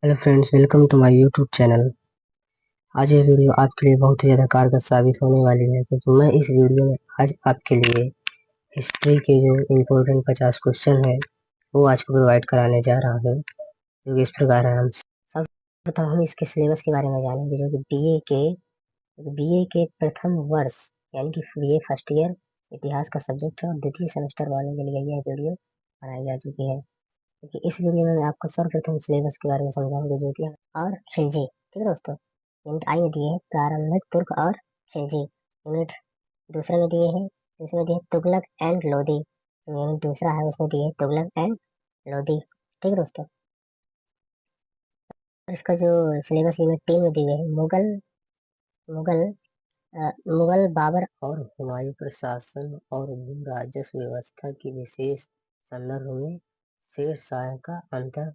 Hello friends, welcome to my YouTube channel. आज ये video आपके लिए बहुत ही ज़्यादा कारगर साबित होने वाली है, क्योंकि मैं इस वीडियो में आज आपके लिए हिस्ट्री के जो इम्पोर्टेंट 50 क्वेश्चन है वो आज को प्रोवाइड कराने जा रहा हूँ। जो कि इस प्रकार है। हम सब प्रथम हम इसके सिलेबस के बारे में जानेंगे, जो कि बीए के प्रथम वर्ष यानी कि बीए फर्स्ट ईयर इतिहास का सब्जेक्ट है और द्वितीय सेमेस्टर वालों के लिए यह वीडियो बनाई जा चुकी है। क्योंकि इस वीडियो में मैं आपको सर्वप्रथम सिलेबस के बारे में समझाऊंगा, जो कि और खिलजी। ठीक है दोस्तों, यूनिट आई में दिए हैं प्रारंभिक तुर्क और खिलजी। यूनिट दूसरे में दिए हैं, इसमें दिए तुगलक एंड लोदी। यूनिट दूसरा है उसमें दिए तुगलक एंड लोदी। ठीक है दोस्तों, और इसका जो सिलेबस यूनिट 3 में दिए हैं मुगल मुगल बाबर और हुमायूं प्रशासन और भू राजस्व व्यवस्था की विशेष संदर्भ में शेर शाह का अंतर।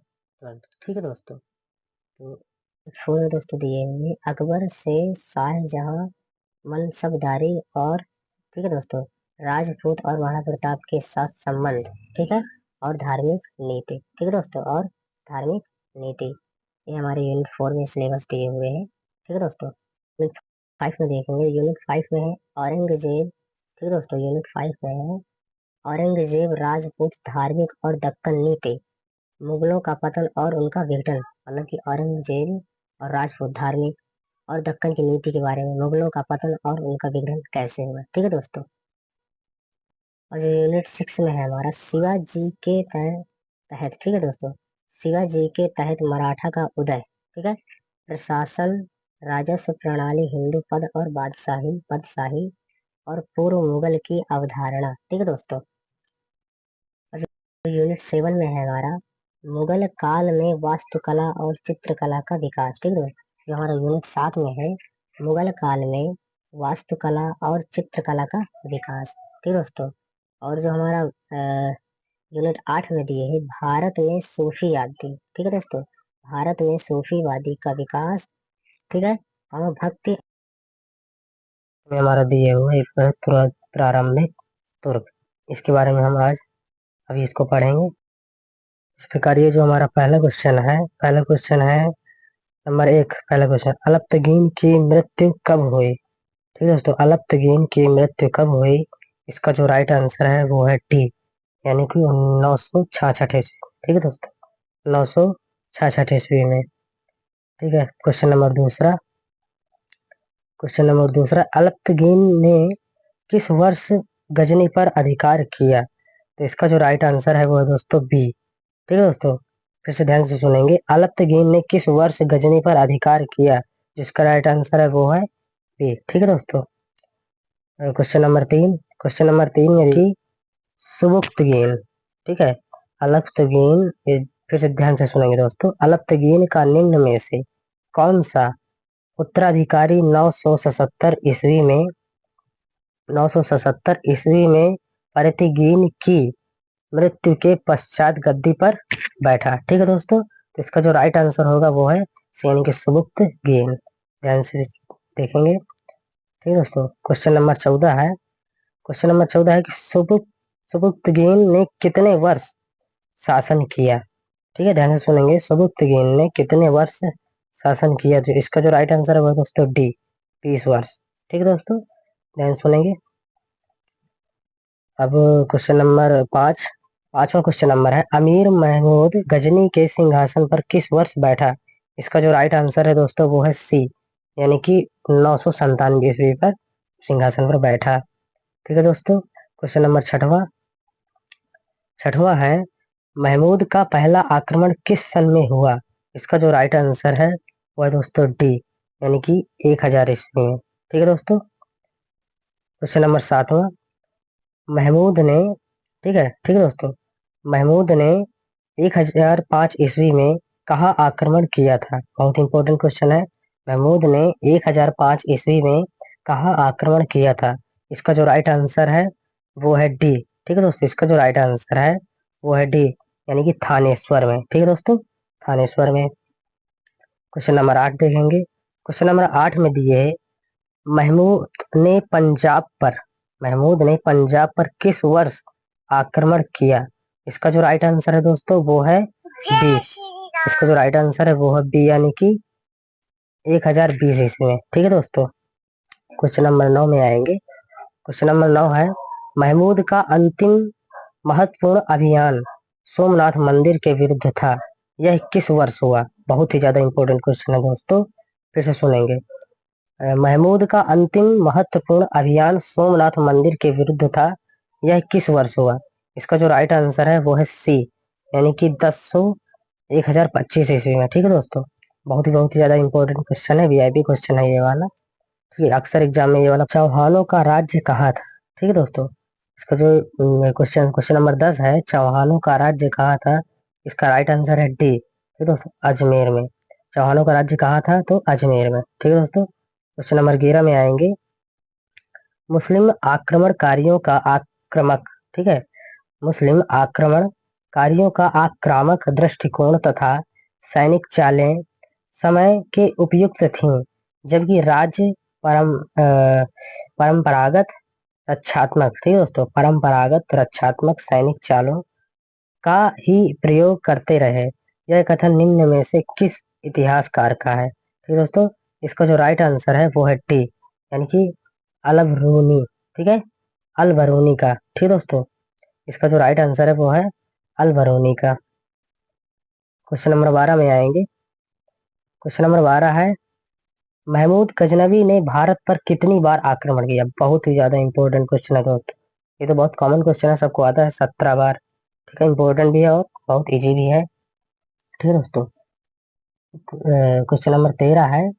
ठीक है दोस्तों, तो फुल दोस्तों दिए हुए अकबर से शाहजहां मनसबदारी और ठीक है दोस्तों राजपूत और महाराणा प्रताप के साथ संबंध। ठीक है, और धार्मिक नीति। ठीक है दोस्तों, और धार्मिक नीति ये हमारे यूनिट 4 में सिलेबस दिए हुए हैं। ठीक है दोस्तों, यूनिट 5 में देखेंगे। यूनिट 5 में है औरंगजेब। ठीक है दोस्तों, यूनिट 5 में है औरंगजेब राजपूत धार्मिक और दक्कन नीति, मुगलों का पतन और उनका विघटन। मतलब कि औरंगजेब और राजपूत धार्मिक और दक्कन की नीति के बारे में, मुगलों का पतन और उनका विघटन कैसे हुआ। ठीक है दोस्तों, और जो यूनिट 6 में है हमारा शिवाजी के तहत। ठीक है दोस्तों, शिवाजी के तहत मराठा का उदय। ठीक है, प्रशासन, राजस्व प्रणाली, हिंदू पद और पदशाही और पूर्व मुगल की अवधारणा। ठीक है दोस्तों, और जो यूनिट 7 में है हमारा मुगल काल में वास्तुकला और चित्रकला का विकास। ठीक है, जो हमारा यूनिट 7 में है मुगल काल में वास्तुकला और चित्रकला का विकास। ठीक है दोस्तों, और जो हमारा यूनिट 8 में दिए है भारत में सूफीवादी। ठीक है दोस्तों, भारत में सूफीवादी का विकास। ठीक है, और भक्ति में हमारा दिए हुए प्रारंभिक तुर्क। इसके बारे में हम आज अभी इसको पढ़ेंगे। इस प्रकार ये जो हमारा पहला क्वेश्चन है नंबर 1। पहला क्वेश्चन, अलप्तगीन की मृत्यु कब हुई। ठीक है दोस्तों, अलप्तगीन की मृत्यु कब हुई। इसका जो राइट आंसर है वो है डी, यानी कि 966 ईस्वी। ठीक है दोस्तों, 966 ईस्वी में। ठीक है, क्वेश्चन नंबर दूसरा, अलप्तगीन ने किस वर्ष गजनी पर अधिकार किया। तो इसका जो राइट आंसर है वो है दोस्तों बी। ठीक है दोस्तों, फिर से ध्यान से सुनेंगे। अलप्तगीन ने किस वर्ष गजनी पर अधिकार किया, जिसका राइट आंसर है वो है बी। ठीक है दोस्तों, क्वेश्चन नंबर तीन में थी सुबुक्तगीन। ठीक है, अलप्तगीन, फिर से ध्यान से सुनेंगे दोस्तों। अलप्तगीन का निम्न में से कौन सा उत्तराधिकारी 977 ईस्वी में प्रतिगीन की मृत्यु के पश्चात गद्दी पर बैठा। ठीक है दोस्तों, तो इसका जो राइट आंसर होगा वो है सी, यानी कि सुबुक्तगीन। ध्यान से देखेंगे। ठीक है दोस्तों, क्वेश्चन नंबर 14 है कि सुबुक्तगीन ने कितने वर्ष शासन किया। ठीक है, ध्यान से सुनेंगे। सुबुक्तगीन ने कितने वर्ष शासन किया, जो इसका जो राइट आंसर है वो है दोस्तों डी, 20 वर्ष। ठीक है दोस्तों, ध्यान से सुनेंगे। अब पांचवा क्वेश्चन नंबर है अमीर महमूद गजनी के सिंहासन पर किस वर्ष बैठा। इसका जो राइट आंसर है दोस्तों वो है सी, यानी कि 997 ईस्वी पर सिंहासन पर बैठा। ठीक है दोस्तों, क्वेश्चन नंबर छठवां है महमूद का पहला आक्रमण किस सन में हुआ। इसका जो राइट आंसर है वो है दोस्तों डी, यानी कि 1000 ईस्वी में। ठीक है दोस्तों, क्वेश्चन नंबर 7वां, महमूद ने ठीक है दोस्तों, महमूद ने 1005 ईस्वी में कहाँ आक्रमण किया था। बहुत इंपॉर्टेंट क्वेश्चन है। महमूद ने 1005 ईस्वी में कहाँ आक्रमण किया था। इसका जो राइट आंसर है वो है डी। ठीक है दोस्तों, इसका जो राइट आंसर है वो है डी, यानी कि थानेश्वर में। ठीक है दोस्तों, थानेश्वर में। क्वेश्चन नंबर 8 देखेंगे। क्वेश्चन नंबर 8 में दिए है महमूद ने पंजाब पर किस वर्ष आक्रमण किया। इसका जो राइट आंसर है दोस्तों वो है बी, इसका जो राइट आंसर है वो है बी, यानी कि 1020 ईस्वी में। ठीक है दोस्तों, क्वेश्चन नंबर 9 में आएंगे। क्वेश्चन नंबर 9 है, महमूद का अंतिम महत्वपूर्ण अभियान सोमनाथ मंदिर के विरुद्ध था, यह किस वर्ष हुआ? बहुत ही ज्यादा इंपॉर्टेंट क्वेश्चन है दोस्तों, फिर से सुनेंगे। महमूद का अंतिम महत्वपूर्ण अभियान सोमनाथ मंदिर के विरुद्ध था, यह किस वर्ष हुआ? इसका जो राइट आंसर है वो है सी, यानी कि 1025 ईस्वी में। ठीक है दोस्तों, बहुत ही ज्यादा इंपॉर्टेंट क्वेश्चन है, वीआईपी क्वेश्चन है ये वाला। ठीक है, अक्सर एग्जाम में ये वाला। चौहानों का राज्य कहाँ था? ठीक है दोस्तों, इसका जो क्वेश्चन नंबर 10 है, चौहानों का राज्य कहाँ था, इसका राइट आंसर है डी। ठीक है दोस्तों, अजमेर में। चौहानों का राज्य कहाँ था? तो अजमेर में। ठीक है दोस्तों, क्वेश्चन नंबर 11 में आएंगे। मुस्लिम आक्रमणकारियों का आक्रामक, ठीक है, मुस्लिम आक्रमणकारियों का आक्रामक दृष्टिकोण तथा सैनिक चालें समय के उपयुक्त थीं, जबकि राज्य परंपरागत रक्षात्मक, ठीक है दोस्तों, परंपरागत रक्षात्मक सैनिक चालों का ही प्रयोग करते रहे। यह कथन निम्न में से किस इतिहासकार का है? ठीक है दोस्तों, इसका जो राइट आंसर है वो है टी, यानी कि अलबरूनी। ठीक है, अलबरूनी का। ठीक है दोस्तों, इसका जो राइट आंसर है वो है अलबरूनी का। क्वेश्चन नंबर 12 में आएंगे। क्वेश्चन नंबर 12 है, महमूद गजनवी ने भारत पर कितनी बार आक्रमण किया? बहुत ही ज्यादा इंपॉर्टेंट क्वेश्चन है दोस्तों, ये तो बहुत कॉमन क्वेश्चन है, सबको आता है। 17 बार। ठीक है, इंपॉर्टेंट भी है और बहुत इजी भी है। ठीक है दोस्तों, क्वेश्चन नंबर 13 है,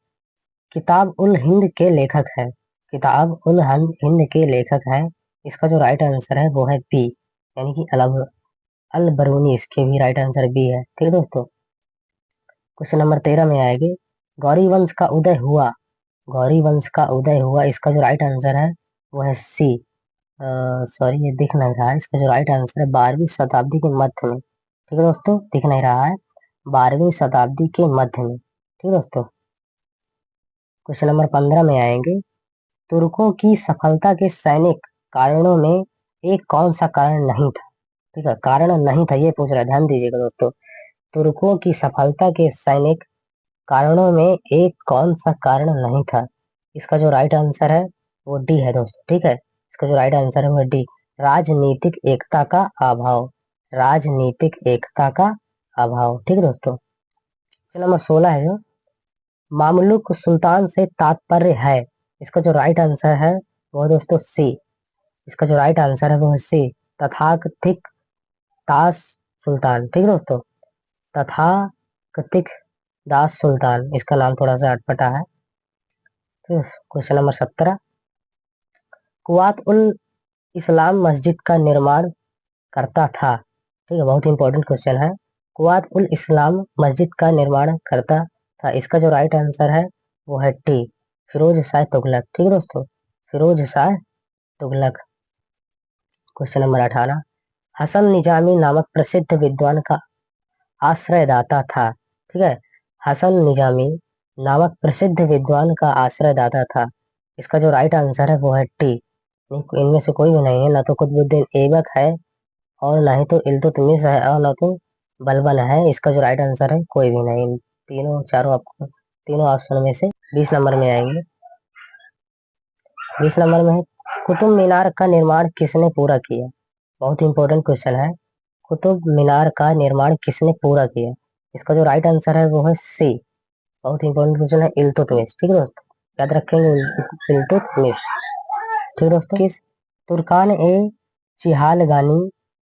किताब उल हिंद के लेखक है, किताब उल हिंद के लेखक है, इसका जो राइट आंसर है वो है बी, यानी कि अल बरूनी। इसके भी राइट आंसर बी है। ठीक है दोस्तों, क्वेश्चन नंबर 13 में आएंगे। गौरी वंश का उदय हुआ, गौरी वंश का उदय हुआ, इसका जो राइट आंसर है वो है सी। सॉरी, ये दिख नहीं रहा है, इसका जो राइट आंसर है 12वीं शताब्दी के मध्य में। ठीक है दोस्तों, दिख नहीं रहा है, 12वीं शताब्दी के मध्य में। ठीक है दोस्तों, क्वेश्चन नंबर 15 में आएंगे। तुर्कों की सफलता के सैनिक कारणों में एक कौन सा कारण नहीं था? ठीक है, कारण नहीं था ये पूछ रहा है, ध्यान दीजिएगा दोस्तों। तुर्कों की सफलता के सैनिक कारणों में एक कौन सा कारण नहीं था? इसका जो राइट आंसर है वो डी है दोस्तों। ठीक है, इसका जो राइट आंसर है वो डी, राजनीतिक एकता का अभाव, राजनीतिक एकता का अभाव। ठीक है दोस्तों, नंबर 16 है जो मामलुक सुल्तान से तात्पर्य है, इसका जो राइट आंसर है वो है दोस्तों सी, इसका जो राइट आंसर है वो है सी, तथाकथित दास सुल्तान। ठीक है दोस्तों, तथाकथित दास सुल्तान, इसका नाम थोड़ा सा अटपटा है। क्वेश्चन नंबर 17, कुवात उल इस्लाम मस्जिद का निर्माण करता था। ठीक है, बहुत ही इंपॉर्टेंट क्वेश्चन है। कुवात उल इस्लाम मस्जिद का निर्माण करता था, इसका जो राइट आंसर है वो है टी, फिरोज शाह तुगलक। ठीक है दोस्तों, फिरोज शाह तुगलक। क्वेश्चन नंबर 18, हसन निजामी नामक प्रसिद्ध विद्वान का आश्रयदाता था। ठीक है, हसन निजामी नामक प्रसिद्ध विद्वान का आश्रयदाता था, इसका जो राइट आंसर है वो है टी। इनमें से कोई भी नहीं है, ना तो कुतुबुद्दीन ऐबक है, और ना ही तो इल्तुतमिश है, और ना तो बलबन है। इसका जो राइट आंसर है कोई भी नहीं, तीनों चारों आपको तीनों ऑप्शन में से 20 नंबर में आएंगे। 20 नंबर में है, कुतुब मीनार का निर्माण किसने पूरा किया? बहुत इंपॉर्टेंट क्वेश्चन है, कुतुब मीनार का निर्माण किसने पूरा किया? इसका जो राइट आंसर है वो है सी, बहुत इंपॉर्टेंट क्वेश्चन है, इल्तुतमिश। ठीक है दोस्तों, याद रखेंगे इल्तुतमिश। ठीक है दोस्तों, किस तुर्कान ए चिहालगानी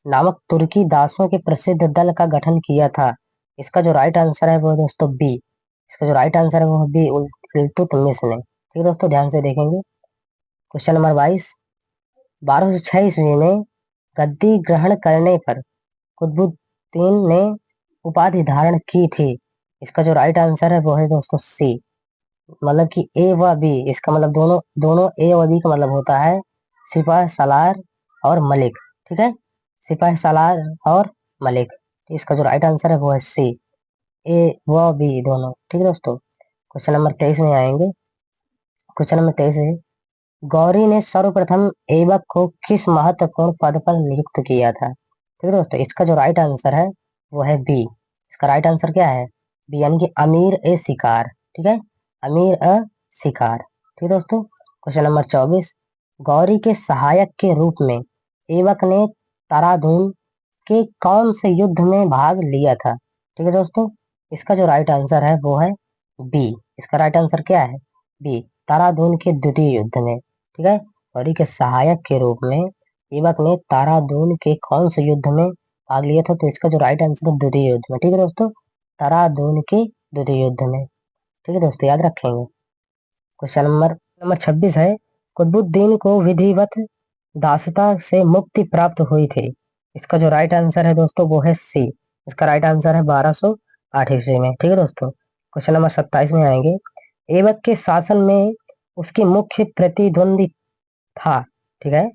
नामक तुर्की दासों के प्रसिद्ध दल का गठन किया था? इसका जो राइट आंसर है वो है दोस्तों बी, इसका जो राइट आंसर है वो है बी, इल्तुतमिश ने। ठीक है दोस्तों, ध्यान से देखेंगे। क्वेश्चन नंबर 22, 1206 ईस्वी में गद्दी ग्रहण करने पर कुतुबुद्दीन ने उपाधि धारण की थी, इसका जो राइट आंसर है वो है दोस्तों सी, मतलब कि ए व बी, इसका मतलब दोनों दोनों ए और बी का मतलब होता है सिपाह सालार और मलिक। ठीक है, सिपाह सालार और मलिक, इसका जो राइट आंसर है वो है सी, ए व बी दोनों। ठीक है दोस्तों, क्वेश्चन नंबर 23 में आएंगे। क्वेश्चन नंबर 23 है, गौरी ने सर्वप्रथम ऐबक को किस महत्वपूर्ण पद पर नियुक्त किया था? ठीक है दोस्तों, इसका जो राइट आंसर है वो है बी, इसका राइट आंसर क्या है? बी यानी कि अमीर ए शिकार। ठीक है, अमीर अ शिकार। ठीक है दोस्तों। क्वेश्चन नंबर 24, गौरी के सहायक के रूप में ऐबक ने ताराधून के कौन से युद्ध में भाग लिया था? ठीक है दोस्तों, इसका जो राइट आंसर है वो है बी। इसका राइट आंसर क्या है? बी, ताराधून के द्वितीय युद्ध में। ठीक है, गौरी के सहायक के रूप में ऐबक ने ताराधून के कौन से युद्ध में भाग लिया था? तो इसका जो राइट आंसर है द्वितीय युद्ध में। ठीक है दोस्तों, ताराधून के द्वितीय युद्ध में। ठीक है दोस्तों, याद रखेंगे। क्वेश्चन नंबर 26 है, कुतुबुद्दीन को विधिवत दासता से मुक्ति प्राप्त हुई थी। इसका जो राइट आंसर है दोस्तों वो है सी। इसका राइट आंसर है 1208 ईस्वी में। ठीक है दोस्तों। क्वेश्चन नंबर 27 में आएंगे, ऐबक के शासन में उसकी मुख्य प्रतिद्वंदी था। ठीक है,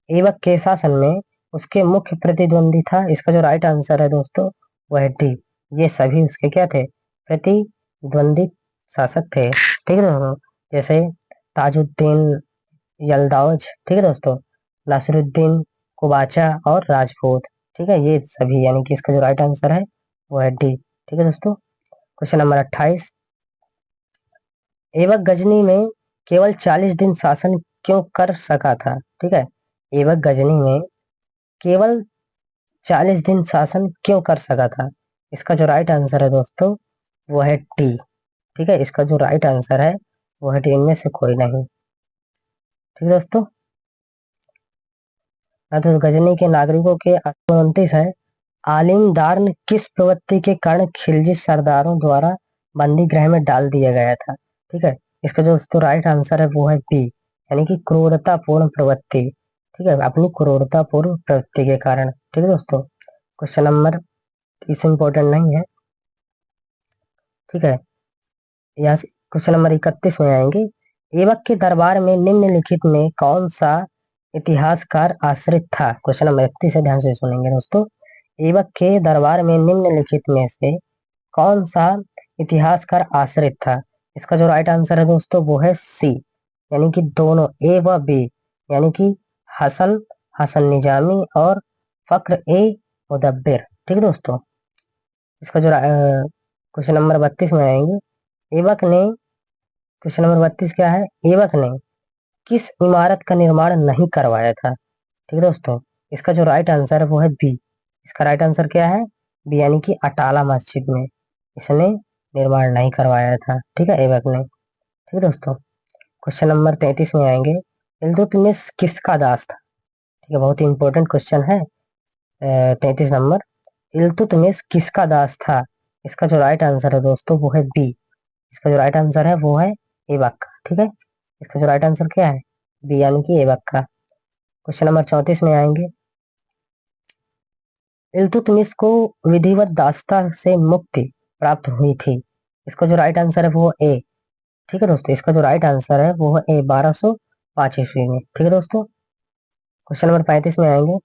ऐबक के शासन में उसके मुख्य प्रतिद्वंदी था। इसका जो राइट आंसर है दोस्तों वह है डी। ये सभी उसके क्या थे? प्रतिद्वंदी शासक थे। ठीक है दोस्तों, जैसे ताजुद्दीन यल्दावज, ठीक है दोस्तों, नासिरुद्दीन कुबाचा और राजपूत। ठीक है, ये सभी यानी कि इसका जो राइट आंसर है वो है डी। ठीक है दोस्तों। क्वेश्चन नंबर 28, ऐबक गजनी में केवल 40 दिन शासन क्यों कर सका था? ठीक है, ऐबक गजनी में केवल 40 दिन शासन क्यों कर सका था? इसका जो राइट आंसर है दोस्तों वो है डी। ठीक है, इसका जो राइट आंसर है वो है डी, इनमें से कोई नहीं। ठीक है दोस्तों। तो गजनी के नागरिकों के 29 है, आलिमदार ने किस प्रवृत्ति के कारण खिलजी सरदारों द्वारा बंदी गृह में डाल दिया गया था? ठीक है, इसका जो दोस्तों राइट आंसर है वो है बी, यानी कि क्रूरतापूर्ण प्रवृत्ति। ठीक है, अपनी क्रूरतापूर्ण प्रवृत्ति के कारण। ठीक है दोस्तों। क्वेश्चन नंबर, इस इम्पोर्टेंट नहीं है। ठीक है, यहाँ से क्वेश्चन नंबर 31 में आएंगे, ऐबक के दरबार में निम्नलिखित में कौन सा इतिहासकार आश्रित था? क्वेश्चन नंबर 31 है, ध्यान से सुनेंगे दोस्तों। ऐबक के दरबार में निम्नलिखित में से कौन सा इतिहासकार आश्रित था? इसका जो राइट आंसर है दोस्तों वो है सी, यानी कि दोनों ए व बी, यानी कि हसन हसन निजामी और फक्र ए मुदब्बिर। ठीक है दोस्तों। इसका जो क्वेश्चन नंबर 32 में आएंगे, ऐबक ने, क्वेश्चन नंबर 32 क्या है? ऐबक ने किस इमारत का निर्माण नहीं करवाया था? ठीक है दोस्तों, इसका जो राइट आंसर है वो है बी। इसका राइट आंसर क्या है? बी, यानी कि अटाला मस्जिद में इसने निर्माण नहीं करवाया था। ठीक है, ऐबक ने। ठीक है दोस्तों। क्वेश्चन नंबर 33 में आएंगे, इल्तुतमिश किसका दास था? ठीक है, बहुत ही इंपॉर्टेंट क्वेश्चन है। 33 नंबर, इल्तुतमिश किसका दास था? इसका जो राइट आंसर है दोस्तों वो है बी। इसका जो राइट आंसर है वो है ऐबक का। ठीक है, इसका जो राइट आंसर क्या है? बी, यानी कि ऐबक का। क्वेश्चन नंबर 34 में आएंगे, इल्तुतमिश को विधिवत दासता से मुक्ति प्राप्त हुई थी। इसका जो राइट आंसर है वो ए। ठीक है दोस्तों, इसका जो राइट आंसर है वो है ए, 1205 ईस्वी में। ठीक है दोस्तों। क्वेश्चन नंबर 35 में आएंगे,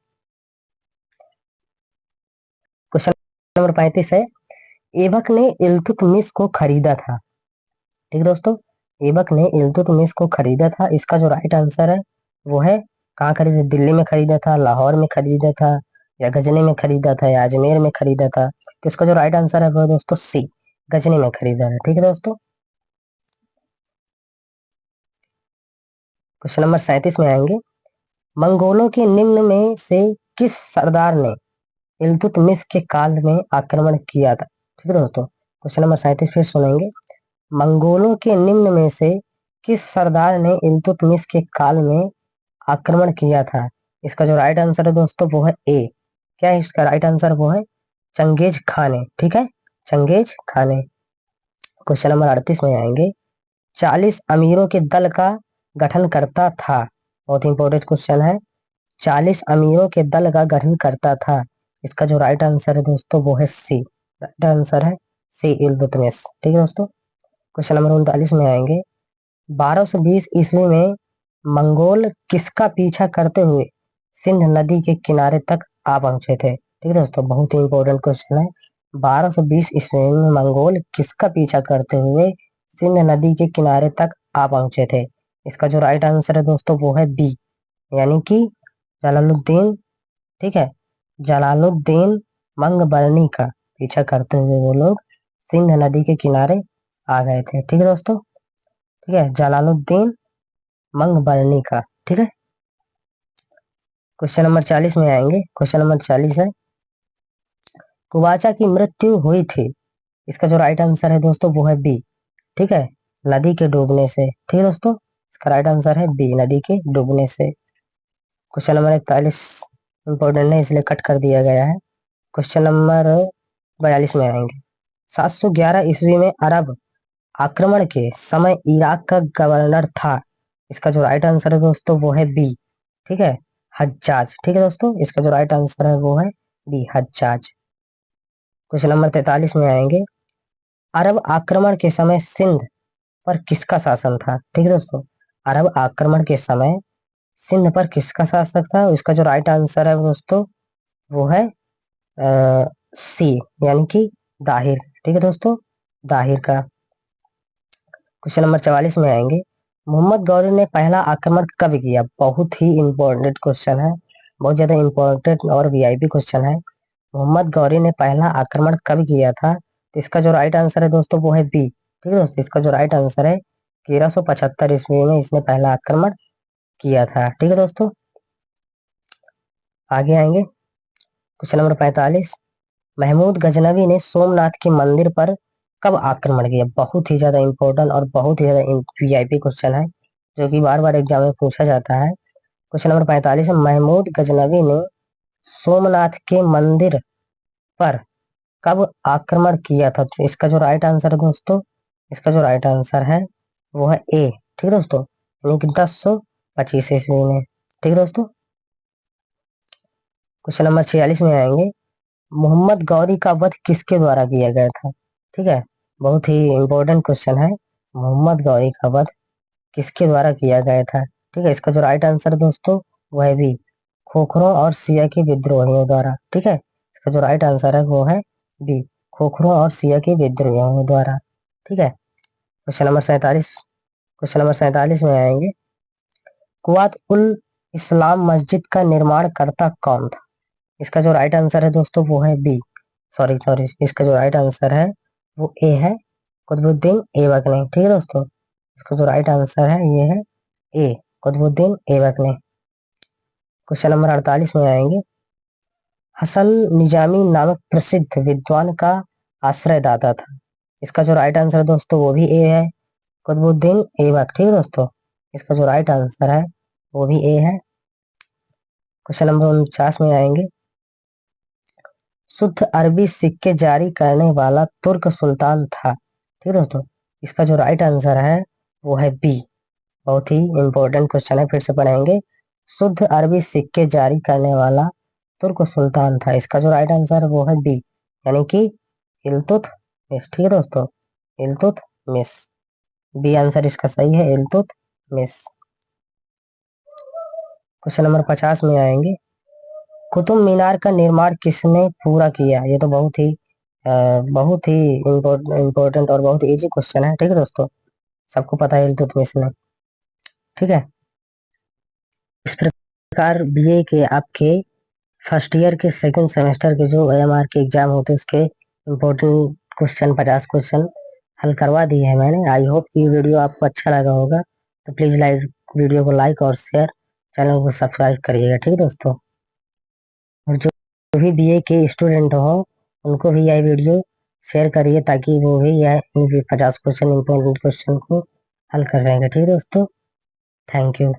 क्वेश्चन नंबर 35 है, ऐबक ने इल्तुतमिश को खरीदा था। ठीक है दोस्तों, ऐबक ने इल्तुतमिश को खरीदा था। इसका जो राइट आंसर है वो है, कहाँ खरीदा? दिल्ली में खरीदा था, लाहौर में खरीदा था, या गजनी में खरीदा था, या अजमेर में खरीदा था? तो इसका जो राइट आंसर है वो है दोस्तों सी, गजनी में खरीदा है। ठीक है दोस्तों। क्वेश्चन नंबर 37 में आएंगे, मंगोलों के निम्न में से किस सरदार ने इल्तुतमिश के काल में आक्रमण किया था? ठीक है दोस्तों, क्वेश्चन नंबर 37 फिर सुनेंगे, मंगोलों के निम्न में से किस सरदार ने इल्तुतमिश के काल में आक्रमण किया था? इसका जो राइट आंसर है दोस्तों वो है ए। क्या है इसका राइट आंसर? वो है चंगेज खान ने। ठीक है, चंगेज खान ने। क्वेश्चन नंबर 38 में आएंगे, 40 अमीरों के दल का गठन करता था। बहुत इंपॉर्टेंट क्वेश्चन है। 40 अमीरों के दल का गठन करता था। इसका जो राइट आंसर है दोस्तों वो है सी। राइट आंसर है सी, इल्तुतमिश। ठीक है दोस्तों। क्वेश्चन नंबर 39 में आएंगे, 1220 ईस्वी में मंगोल किसका पीछा करते हुए सिंध नदी के किनारे तक आ पहुंचे थे? ठीक है दोस्तों, बहुत ही इंपॉर्टेंट क्वेश्चन है। 1220 ईस्वी में मंगोल किसका पीछा करते हुए सिंध नदी के किनारे तक आ पहुंचे थे? इसका जो राइट आंसर है दोस्तों वो है बी, यानी कि जलालुद्दीन। ठीक है, जलालुद्दीन मंगबरनी का पीछा करते हुए वो लोग सिंध नदी के किनारे आ गए थे। ठीक है दोस्तों, ठीक है, जलालुद्दीन मंगबरनी का। ठीक है, क्वेश्चन नंबर 40 में आएंगे। क्वेश्चन नंबर 40 है, कुबाचा की मृत्यु हुई थी। इसका जो राइट आंसर है दोस्तों वो है बी। ठीक है, नदी के डूबने से। ठीक है दोस्तों, इसका राइट आंसर है बी, नदी के डूबने से। क्वेश्चन नंबर 41 इंपॉर्टेंट है इसलिए कट कर दिया गया है। क्वेश्चन नंबर 42 में आएंगे। 711 ईस्वी में अरब आक्रमण के समय इराक का गवर्नर था। इसका जो राइट आंसर है दोस्तों वो है बी। ठीक है, हज्जाज। ठीक है दोस्तों, इसका जो राइट आंसर है वो है बी, हज्जाज। क्वेश्चन नंबर 43 में आएंगे। अरब आक्रमण के समय सिंध पर किसका शासन था? ठीक है दोस्तों, अरब आक्रमण के समय सिंध पर किसका शासक था? इसका जो राइट आंसर है दोस्तों वो है सी, यानी कि दाहिर। ठीक है दोस्तों, दाहिर का। क्वेश्चन नंबर 44 में आएंगे। मोहम्मद गौरी ने पहला आक्रमण कब किया? बहुत ही इंपॉर्टेंट क्वेश्चन है, बहुत ज्यादा इंपॉर्टेंट और वीआईपी क्वेश्चन है। मोहम्मद गौरी ने पहला आक्रमण कब किया था? तो इसका जो राइट आंसर है दोस्तों वो है बी। ठीक है दोस्तों, इसका जो राइट आंसर है 1375 ईस्वी में इसने पहला आक्रमण किया था। ठीक है दोस्तों, आगे आएंगे। क्वेश्चन नंबर 45, महमूद गजनवी ने सोमनाथ के मंदिर पर कब आक्रमण किया? बहुत ही ज्यादा इंपॉर्टेंट और बहुत ही ज्यादा वीआईपी क्वेश्चन है, जो कि बार बार एग्जाम में पूछा जाता है। क्वेश्चन नंबर 45, महमूद गजनवी ने सोमनाथ के मंदिर पर कब आक्रमण किया था? तो इसका जो राइट आंसर है दोस्तों, इसका जो राइट आंसर है वो है ए। ठीक है दोस्तों, यानी कि 1025 ईस्वी में। ठीक है दोस्तों, क्वेश्चन नंबर 46 में आएंगे। मोहम्मद गौरी का वध किसके द्वारा किया गया था? ठीक है, बहुत ही इंपॉर्टेंट क्वेश्चन है। मोहम्मद गौरी का वध किसके द्वारा किया गया था? ठीक है, इसका जो राइट आंसर है दोस्तों वह भी खोखरों और सिया के विद्रोहियों द्वारा। ठीक है, इसका जो राइट आंसर है वो है बी, खोखरों और सिया के विद्रोहियों द्वारा। ठीक है, क्वेश्चन नंबर 47, क्वेश्चन नंबर 47 में आएंगे। कुवात उल इस्लाम मस्जिद का निर्माण करता कौन था? इसका जो राइट आंसर है दोस्तों वो है बी, सॉरी सॉरी, इसका जो राइट आंसर है वो ए है, कुतुबुद्दीन ऐबक ने। ठीक है दोस्तों, इसका जो राइट आंसर है ये है ए, कुतुबुद्दीन ऐबक ने। क्वेश्चन नंबर 48 में आएंगे। हसन निजामी नामक प्रसिद्ध विद्वान का आश्रयदाता था। इसका जो राइट आंसर है दोस्तों वो भी ए है, कुतुबुद्दीन ऐबक। ठीक है दोस्तों, इसका जो राइट आंसर है वो भी ए है। क्वेश्चन नंबर 49 में आएंगे। शुद्ध अरबी सिक्के जारी करने वाला तुर्क सुल्तान था। ठीक है दोस्तों, इसका जो राइट आंसर है वो है बी। बहुत ही इंपॉर्टेंट क्वेश्चन है, फिर से पढ़ेंगे। शुद्ध अरबी सिक्के जारी करने वाला तुर्क सुल्तान था। इसका जो राइट आंसर है वो है बी, यानी कि इल्तुतमिश। ठीक है दोस्तों, इल्तुतमिश, बी आंसर इसका सही है, इल्तुतमिश। क्वेश्चन नंबर 50 में आएंगे। कुतुब मीनार का निर्माण किसने पूरा किया? ये तो बहुत ही इम्पोर्टेंट और बहुत इजी क्वेश्चन है। ठीक है दोस्तों, सबको पता है इल्तुतमिश ने। ठीक है, इस प्रकार बीए के आपके फर्स्ट ईयर के सेकंड सेमेस्टर के जो एएमआर के एग्जाम होते हैं उसके इम्पोर्टेंट क्वेश्चन 50 क्वेश्चन हल करवा दिए हैं मैंने। आई होप कि वीडियो आपको अच्छा लगा होगा, तो प्लीज वीडियो को लाइक और शेयर, चैनल को सब्सक्राइब करिएगा। ठीक है दोस्तों, और जो भी बीए के स्टूडेंट हो उनको भी यह वीडियो शेयर करिए ताकि वो भी यह 50 क्वेश्चन इंपॉर्टेंट क्वेश्चन को हल कर जाएंगे। ठीक है दोस्तों, थैंक यू।